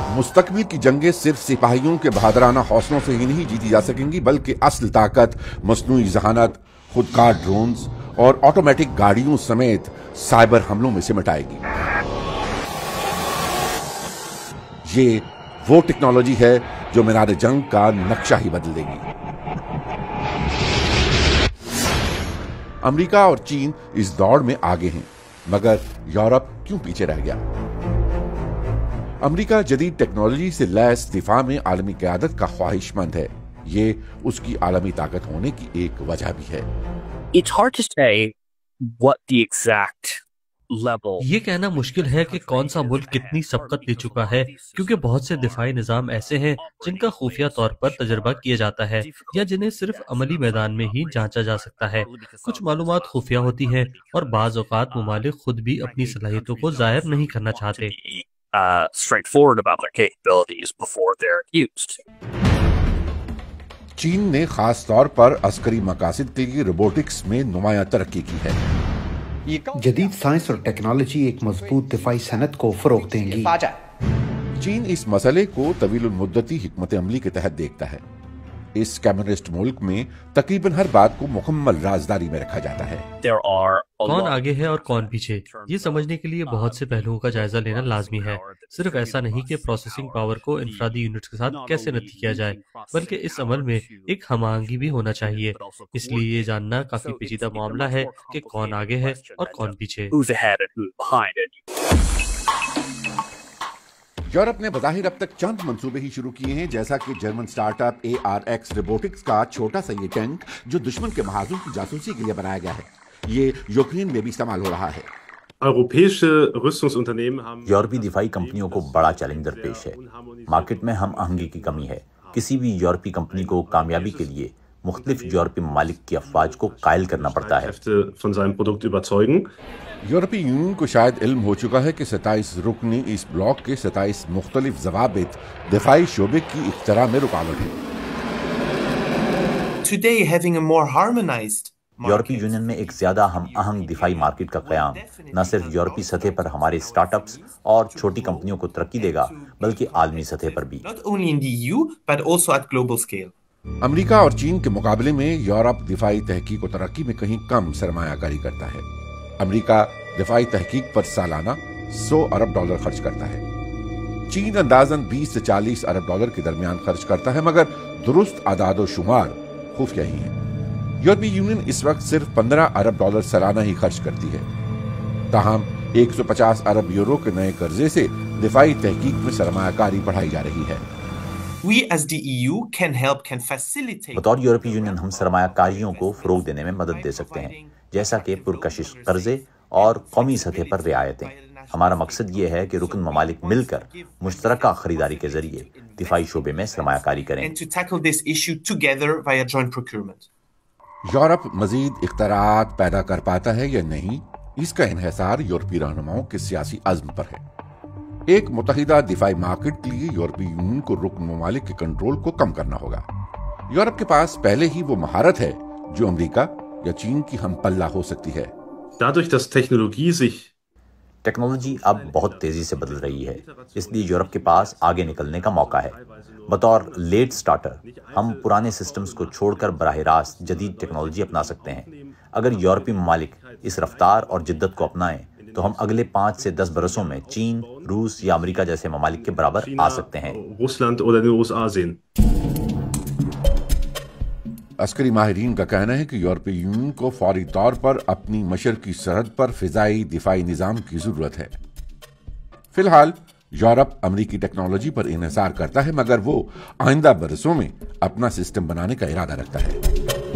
मुस्तकबिल की जंगें सिर्फ सिपाहियों के बहादुराना हौसलों से ही नहीं जीती जा सकेंगी, बल्कि असल ताकत मसनूई जहानत, खुदकार ड्रोन्स और ऑटोमेटिक गाड़ियों समेत साइबर हमलों में सिमट आएगी। ये वो टेक्नोलॉजी है जो मीनार जंग का नक्शा ही बदल देगी। अमेरिका और चीन इस दौड़ में आगे हैं, मगर यूरोप क्यों पीछे रह गया? अमेरिका जदीद टेक्नोलॉजी से लैस दिफा में आलमी क़यादत का ख्वाहिशमंद है। ये उसकी आलमी ताकत होने की एक वजह भी है। It's hard to say what the exact level. ये कहना मुश्किल है कि कौन सा मुल्क कितनी सबकत ले चुका है, क्योंकि बहुत से दिफाई निज़ाम ऐसे हैं जिनका खुफिया तौर पर तजर्बा किया जाता है या जिन्हें सिर्फ अमली मैदान में ही जांचा जा सकता है। कुछ मालूमात खुफिया होती हैं और बाज़ औक़ात मुमालिक खुद भी अपनी सलाहियतों को ज़ाहिर नहीं करना चाहते। Straightforward about their capabilities before they're used. चीन ने खास तौर पर अस्करी मकासद के लिए रोबोटिक्स में नुमायां तरक्की की है। जदीद साइंस और टेक्नोलॉजी एक मजबूत दिफाई सनत को फरोग देंगी। चीन इस मसले को तवील मुद्दती हिकमत अमली के तहत देखता है। इस कम्युनिस्ट मुल्क में तकरीबन हर बात को मुकम्मल राजदारी में रखा जाता है। कौन आगे है और कौन पीछे, ये समझने के लिए बहुत से पहलुओं का जायजा लेना लाजमी है। सिर्फ ऐसा नहीं कि प्रोसेसिंग पावर को इंफरादी यूनिट्स के साथ कैसे नती किया जाए, बल्कि इस अमल में एक हमांगी भी होना चाहिए। इसलिए ये जानना काफी पेचीदा मामला है कि कौन आगे है और कौन पीछे। यूरोप ने बज़ाहिर अब तक चंद मंसूबे ही शुरू किए हैं, जैसा कि जर्मन स्टार्टअप ARX रोबोटिक्स का छोटा सा ये टैंक जो दुश्मन के महाजों की जासूसी के लिए बनाया गया है। ये यूक्रेन में भी इस्तेमाल हो रहा है। यूरोपीय दिफाई कंपनियों को बड़ा चैलेंज दरपेश है। मार्केट में हम आहंगी की कमी है। किसी भी यूरोपीय कंपनी को कामयाबी के लिए मुख्तलिफ यूरोपीय ममालिक की अफवाज को कायल करना पड़ता है। यूरोपीय यूनियन को शायद इल्म हो चुका है कि 27 रुकनी इस ब्लॉक के 27 मुख्तलिफ ज़वाबित दिफाई शोबे की इख्तरा में रुकावट है। यूरोपीय यूनियन में एक ज्यादा हम आहंग दिफाई मार्केट का क़याम न सिर्फ यूरोपीय सतह पर हमारे स्टार्टअप्स और छोटी कंपनियों को तरक्की देगा, बल्कि आलमी सतह पर भी। अमेरिका और चीन के मुकाबले में यूरोप दिफाई तहकीक और तरक्की में कहीं कम सरमायाकारी करता है। अमेरिका दिफाई तहकीक पर सालाना $100 अरब खर्च करता है। चीन अंदाजन 20 से 40 अरब डॉलर के दरमियान खर्च करता है, मगर दुरुस्त आदाद शुमार खुफिया ही है। यूरोपीय यूनियन इस वक्त सिर्फ $15 अरब सालाना ही खर्च करती है। ताहम 150 अरब यूरो के नए कर्जे से दिफाई तहकीक में सरमायाकारी बढ़ाई जा रही है। बतौर यूरोपीय यूनियन हम सरमायाकारियों को फरोग देने में मदद दे सकते हैं, जैसा कि पुरकशिश कर्जे और कौमी सतह पर रियायतें। हमारा मकसद ये है कि रुकन ममालिक मिलकर मुश्तरका खरीदारी के जरिए दिफाई शोबे में सरमायाकारी करें। यूरोप मजीद इख्तरात पैदा कर पाता है या नहीं, इसका इन्हिसार यूरोपीय रहनुमाओं के सियासी अज़्म पर है। एक मुत्तहिदा दिफाई मार्केट के लिए यूरोपीय यूनियन को रुकन ममालिक के कंट्रोल को कम करना होगा। यूरोप के पास पहले ही वो महारत है जो अमेरिका या चीन की हम पल्ला हो सकती है। टेक्नोलॉजी अब बहुत तेजी से बदल रही है, इसलिए यूरोप के पास आगे निकलने का मौका है। बतौर लेट स्टार्टर हम पुराने सिस्टम्स को छोड़कर बराह रास्त जदीद टेक्नोलॉजी अपना सकते हैं। अगर यूरोपीय ममालिक इस रफ्तार और जिद्दत को अपनाएं तो हम अगले 5 से 10 बरसों में चीन, रूस या अमेरिका जैसे ममालिक के बराबर आ सकते हैं। अस्करी माहिरीन का कहना है कि यूरोपीय यूनियन को फौरी तौर पर अपनी मशरकी सरहद पर फिजाई दिफाई निजाम की जरूरत है। फिलहाल यूरोप अमेरिकी टेक्नोलॉजी पर इन्हिसार करता है, मगर वो आइंदा बरसों में अपना सिस्टम बनाने का इरादा रखता है।